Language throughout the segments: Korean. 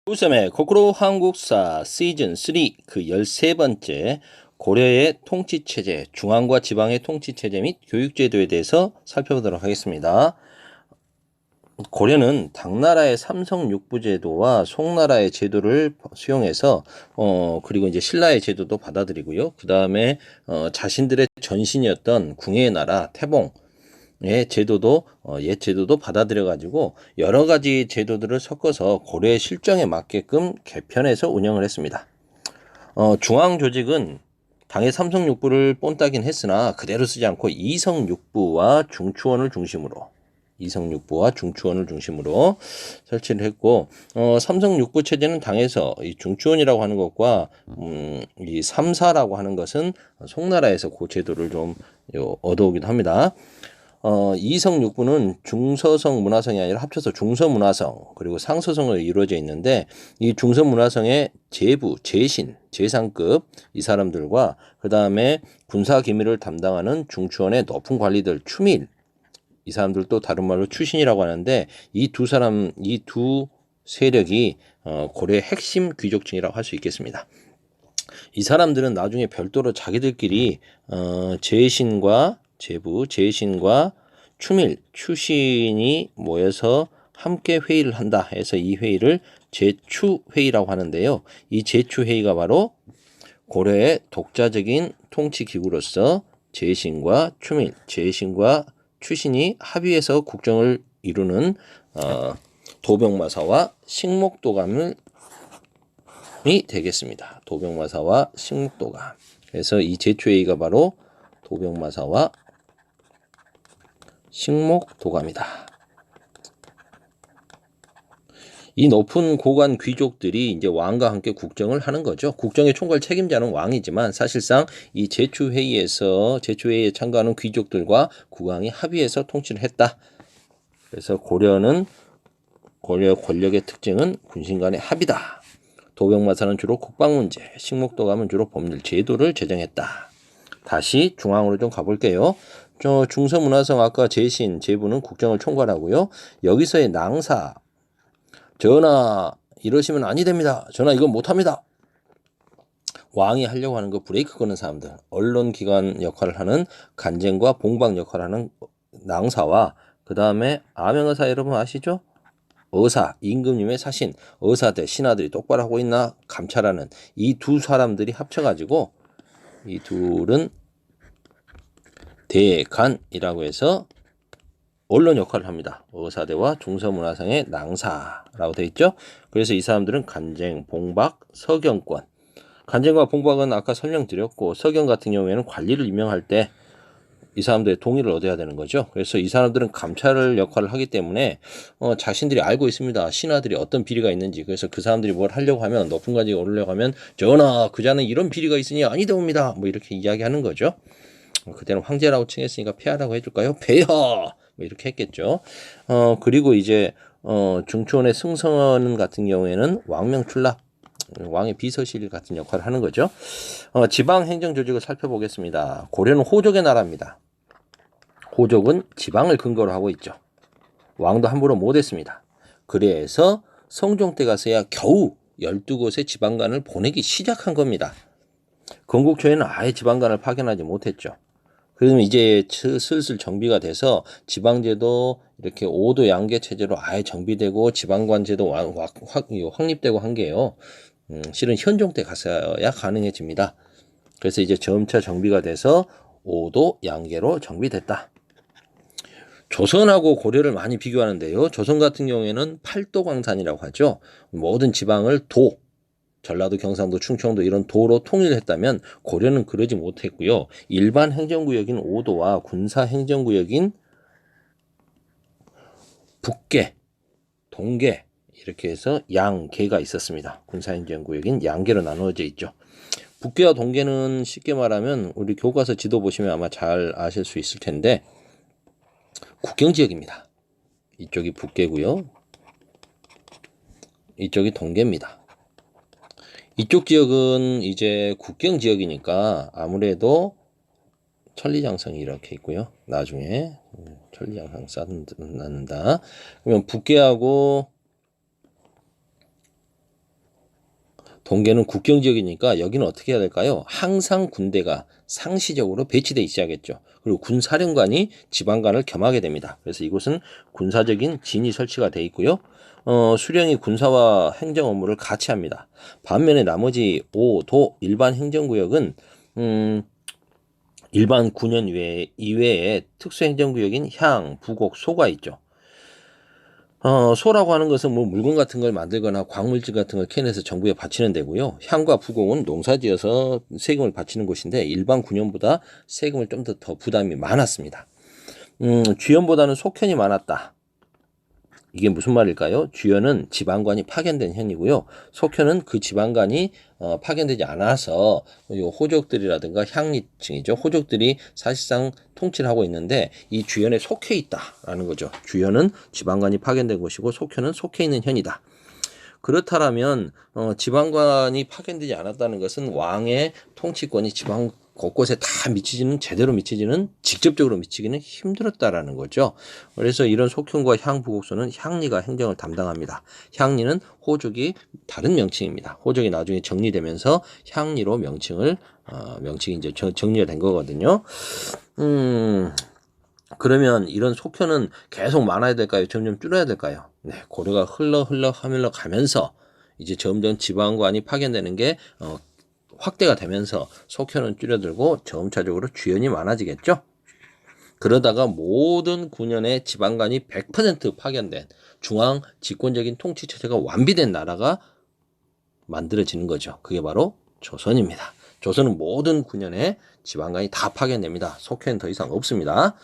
웃음의 거꾸로 한국사 시즌 3 그 13번째 고려의 통치체제, 중앙과 지방의 통치체제 및 교육제도에 대해서 살펴보도록 하겠습니다. 고려는 당나라의 삼성육부제도와 송나라의 제도를 수용해서 그리고 이제 신라의 제도도 받아들이고요. 그 다음에 자신들의 전신이었던 궁예의 나라 태봉 옛 제도도 받아들여 가지고 여러 가지 제도들을 섞어서 고려의 실정에 맞게끔 개편해서 운영을 했습니다. 중앙 조직은 당의 삼성육부를 본따긴 했으나 그대로 쓰지 않고 이성육부와 중추원을 중심으로 설치를 했고, 삼성육부 체제는 당에서 이 중추원이라고 하는 것과 이 삼사라고 하는 것은 송나라에서 그 제도를 좀 얻어오기도 합니다. 이성육부는 중서성 문화성이 아니라 합쳐서 중서문화성 그리고 상서성으로 이루어져 있는데, 이 중서문화성의 제부, 제신, 제상급 이 사람들과 그 다음에 군사기밀을 담당하는 중추원의 높은 관리들 추밀, 이 사람들도 다른 말로 추신이라고 하는데, 이 두 세력이 고려의 핵심 귀족층이라고 할 수 있겠습니다. 이 사람들은 나중에 별도로 자기들끼리 제신과 제부, 제신과 추밀, 추신이 모여서 함께 회의를 한다 해서 이 회의를 제추회의라고 하는데요. 이 제추회의가 바로 고려의 독자적인 통치기구로서 제신과 추밀, 제신과 추신이 합의해서 국정을 이루는 도병마사와 식목도감이 되겠습니다. 도병마사와 식목도감. 그래서 이 제추회의가 바로 도병마사와 식목도감이다. 이 높은 고관 귀족들이 이제 왕과 함께 국정을 하는 거죠. 국정의 총괄 책임자는 왕이지만 사실상 이 제추회의에 참가하는 귀족들과 국왕이 합의해서 통치를 했다. 그래서 고려 권력의 특징은 군신 간의 합의다. 도병마사는 주로 국방 문제, 식목도감은 주로 법률 제도를 제정했다. 다시 중앙으로 좀 가볼게요. 중서문화성 아까 제신, 제부는 국정을 총괄하고요. 여기서의 낭사, 전하 이러시면 아니 됩니다. 전하 이건 못합니다. 왕이 하려고 하는 거 브레이크 거는 사람들, 언론기관 역할을 하는 간쟁과 봉박 역할을 하는 낭사와 그 다음에 암행의사 여러분 아시죠? 의사, 임금님의 사신, 의사들, 신하들이 똑바로 하고 있나 감찰하는 이 두 사람들이 합쳐가지고 이 둘은 대간이라고 해서 언론 역할을 합니다. 의사대와 중서문화상의 낭사라고 되어 있죠. 그래서 이 사람들은 간쟁, 봉박, 서경권. 간쟁과 봉박은 아까 설명드렸고, 서경 같은 경우에는 관리를 임명할 때 이 사람들의 동의를 얻어야 되는 거죠. 그래서 이 사람들은 감찰 역할을 하기 때문에 자신들이 알고 있습니다. 신하들이 어떤 비리가 있는지. 그래서 그 사람들이 뭘 하려고 하면, 높은 관직에 오르려고 하면 전하 그자는 이런 비리가 있으니 아니되옵니다. 뭐 이렇게 이야기하는 거죠. 그때는 황제라고 칭했으니까 폐하라고 해줄까요? 폐하! 뭐 이렇게 했겠죠. 그리고 이제 중추원의 승선 같은 경우에는 왕명출납, 왕의 비서실 같은 역할을 하는 거죠. 지방 행정 조직을 살펴보겠습니다. 고려는 호족의 나라입니다. 호족은 지방을 근거로 하고 있죠. 왕도 함부로 못했습니다. 그래서 성종 때 가서야 겨우 12곳의 지방관을 보내기 시작한 겁니다. 건국 초에는 아예 지방관을 파견하지 못했죠. 그러면 이제 슬슬 정비가 돼서 지방제도 이렇게 5도 양계 체제로 아예 정비되고 지방관 제도 확립되고 한 게요. 실은 현종 때 가서야 가능해집니다. 그래서 이제 점차 정비가 돼서 5도 양계로 정비됐다. 조선하고 고려를 많이 비교하는데요. 조선 같은 경우에는 팔도광산이라고 하죠. 모든 지방을 전라도, 경상도, 충청도 이런 도로 통일했다면 고려는 그러지 못했고요. 일반 행정구역인 5도와 군사 행정구역인 북계, 동계 이렇게 해서 양계가 있었습니다. 군사 행정구역인 양계로 나누어져 있죠. 북계와 동계는 쉽게 말하면 우리 교과서 지도 보시면 아마 잘 아실 수 있을 텐데 국경지역입니다. 이쪽이 북계고요. 이쪽이 동계입니다. 이쪽 지역은 이제 국경 지역이니까 아무래도 천리장성이 이렇게 있고요. 나중에 천리장성 쌓는다. 그러면 북계하고 동계는 국경지역이니까 여기는 어떻게 해야 될까요? 항상 군대가 상시적으로 배치돼 있어야겠죠. 그리고 군사령관이 지방관을 겸하게 됩니다. 그래서 이곳은 군사적인 진이 설치가 돼 있고요. 수령이 군사와 행정 업무를 같이 합니다. 반면에 나머지 5도 일반 행정구역은 일반 군현 이외에 특수행정구역인 향, 부곡, 소가 있죠. 소라고 하는 것은 뭐 물건 같은 걸 만들거나 광물질 같은 걸 캐내서 정부에 바치는 데고요. 향과 부곡은 농사지어서 세금을 바치는 곳인데 일반 군현보다 세금을 좀 더 부담이 많았습니다. 주현보다는 속현이 많았다. 이게 무슨 말일까요? 주현은 지방관이 파견된 현이고요. 속현은 그 지방관이 파견되지 않아서 호족들이라든가 향리층이죠. 호족들이 사실상 통치를 하고 있는데 이 주현에 속해 있다라는 거죠. 주현은 지방관이 파견된 곳이고 속현은 속해 있는 현이다. 그렇다면 지방관이 파견되지 않았다는 것은 왕의 통치권이 지방 곳곳에 다 제대로 미치지는 직접적으로 미치기는 힘들었다라는 거죠. 그래서 이런 속현과 향부곡소는 향리가 행정을 담당합니다. 향리는 호족이 다른 명칭입니다. 호족이 나중에 정리되면서 향리로 명칭이 이제 정리가 된 거거든요. 그러면 이런 속현은 계속 많아야 될까요? 점점 줄어야 될까요? 네, 고려가 흘러 가면서 이제 점점 지방관이 파견되는 게 확대가 되면서 속현은 줄어들고 점차적으로 주현이 많아지겠죠. 그러다가 모든 군현의 지방관이 100% 파견된 중앙 집권적인 통치 체제가 완비된 나라가 만들어지는 거죠. 그게 바로 조선입니다. 조선은 모든 군현의 지방관이 다 파견됩니다. 속현은 더 이상 없습니다.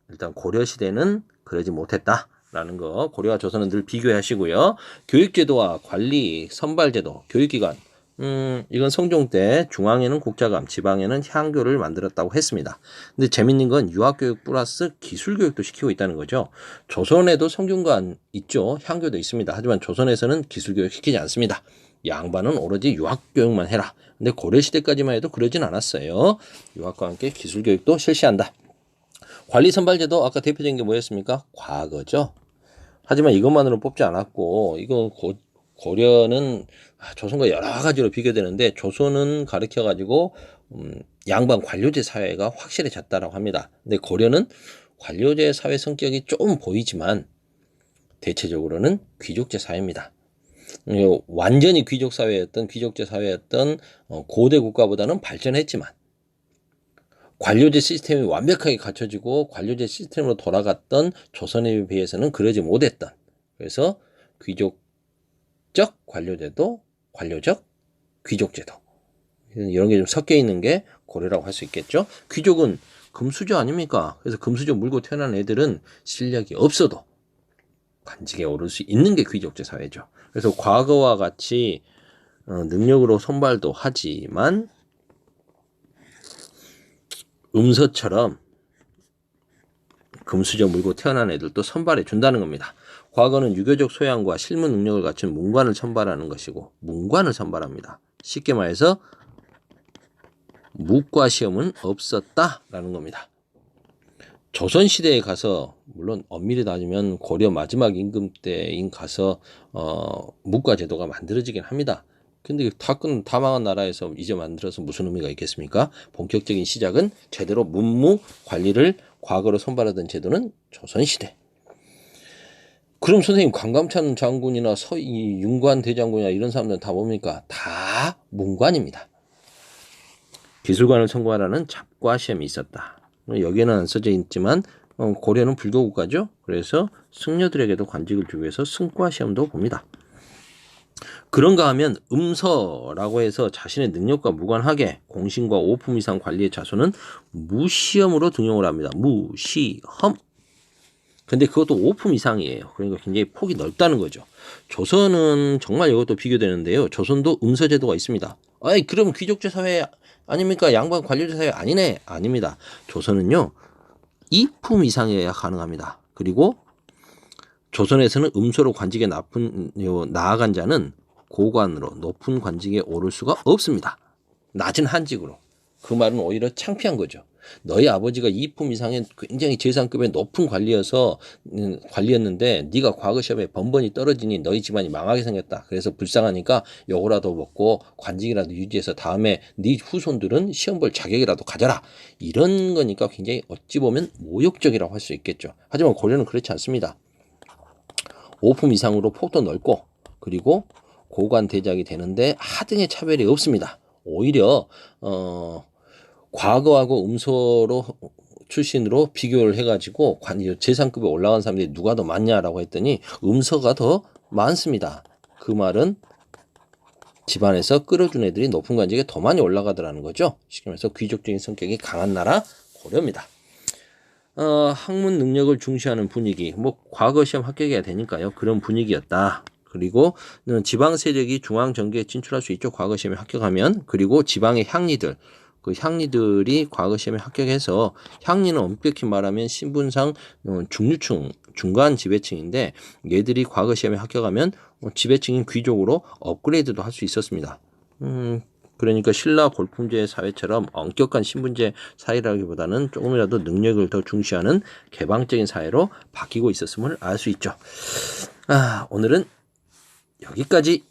일단 고려시대는 그러지 못했다라는 거 고려와 조선은 늘 비교하시고요. 교육제도와 관리, 선발제도, 교육기관 이건 성종 때 중앙에는 국자감, 지방에는 향교를 만들었다고 했습니다. 근데 재밌는 건 유학교육 플러스 기술교육도 시키고 있다는 거죠. 조선에도 성균관 있죠. 향교도 있습니다. 하지만 조선에서는 기술교육 시키지 않습니다. 양반은 오로지 유학교육만 해라. 근데 고려시대까지만 해도 그러진 않았어요. 유학과 함께 기술교육도 실시한다. 관리선발제도 아까 대표적인 게 뭐였습니까? 과거죠. 하지만 이것만으로 뽑지 않았고 이거 고려는 조선과 여러 가지로 비교되는데 조선은 가르쳐가지고 양반 관료제 사회가 확실해졌다라고 합니다. 근데 고려는 관료제 사회 성격이 좀 보이지만 대체적으로는 귀족제 사회입니다. 완전히 귀족제 사회였던 고대 국가보다는 발전했지만 관료제 시스템이 완벽하게 갖춰지고 관료제 시스템으로 돌아갔던 조선에 비해서는 그러지 못했던 그래서 귀족적 관료제도 관료적 귀족제도 이런 게 좀 섞여 있는 게 고려라고 할 수 있겠죠. 귀족은 금수저 아닙니까? 그래서 금수저 물고 태어난 애들은 실력이 없어도 관직에 오를 수 있는 게 귀족제 사회죠. 그래서 과거와 같이 능력으로 선발도 하지만 음서처럼 금수저 물고 태어난 애들도 선발해 준다는 겁니다. 과거는 유교적 소양과 실무 능력을 갖춘 문관을 선발하는 것이고 문관을 선발합니다. 쉽게 말해서 묵과 시험은 없었다라는 겁니다. 조선시대에 가서 물론 엄밀히 따지면 고려 마지막 임금 때인 가서 묵과 제도가 만들어지긴 합니다. 근데 다 망한 나라에서 이제 만들어서 무슨 의미가 있겠습니까? 본격적인 시작은 제대로 문무 관리를 과거로 선발하던 제도는 조선시대. 그럼 선생님 강감찬 장군이나 윤관 대장군이나 이런 사람들은 다 뭡니까? 다 문관입니다. 기술관을 선고하라는 잡과 시험이 있었다. 여기에는 안 써져 있지만 고려는 불교 국가죠. 그래서 승려들에게도 관직을 주기 위해서 승과 시험도 봅니다. 그런가 하면 음서라고 해서 자신의 능력과 무관하게 공신과 5품 이상 관리의 자손은 무시험으로 등용을 합니다. 무시험. 근데 그것도 5품 이상이에요. 그러니까 굉장히 폭이 넓다는 거죠. 조선은 정말 이것도 비교되는데요. 조선도 음서제도가 있습니다. 아이 그럼 귀족제 사회 아닙니까? 양반 관료제 사회 아니네. 아닙니다. 조선은요. 2품 이상이어야 가능합니다. 그리고 조선에서는 음소로 관직에 나아간 자는 고관으로 높은 관직에 오를 수가 없습니다. 낮은 한직으로. 그 말은 오히려 창피한 거죠. 너희 아버지가 이품 이상의 굉장히 재산급의 높은 관리였는데 네가 과거 시험에 번번이 떨어지니 너희 집안이 망하게 생겼다. 그래서 불쌍하니까 요거라도 먹고 관직이라도 유지해서 다음에 네 후손들은 시험 볼 자격이라도 가져라. 이런 거니까 굉장히 어찌 보면 모욕적이라고 할 수 있겠죠. 하지만 고려는 그렇지 않습니다. 5품 이상으로 폭도 넓고 그리고 고관 대작이 되는데 하등의 차별이 없습니다. 오히려 과거하고 음소로 출신으로 비교를 해가지고 재산급에 올라간 사람들이 누가 더 많냐라고 했더니 음서가 더 많습니다. 그 말은 집안에서 끌어준 애들이 높은 관직에 더 많이 올라가더라는 거죠. 쉽게 말해서 귀족적인 성격이 강한 나라 고려입니다. 학문 능력을 중시하는 분위기, 뭐 과거 시험 합격해야 되니까요. 그런 분위기였다. 그리고 지방 세력이 중앙 정계에 진출할 수 있죠. 과거 시험에 합격하면. 그리고 지방의 향리들, 그 향리들이 과거 시험에 합격해서 향리는 엄격히 말하면 신분상 중류층, 중간 지배층인데 얘들이 과거 시험에 합격하면 지배층인 귀족으로 업그레이드도 할 수 있었습니다. 그러니까 신라 골품제 사회처럼 엄격한 신분제 사회라기보다는 조금이라도 능력을 더 중시하는 개방적인 사회로 바뀌고 있었음을 알 수 있죠. 오늘은 여기까지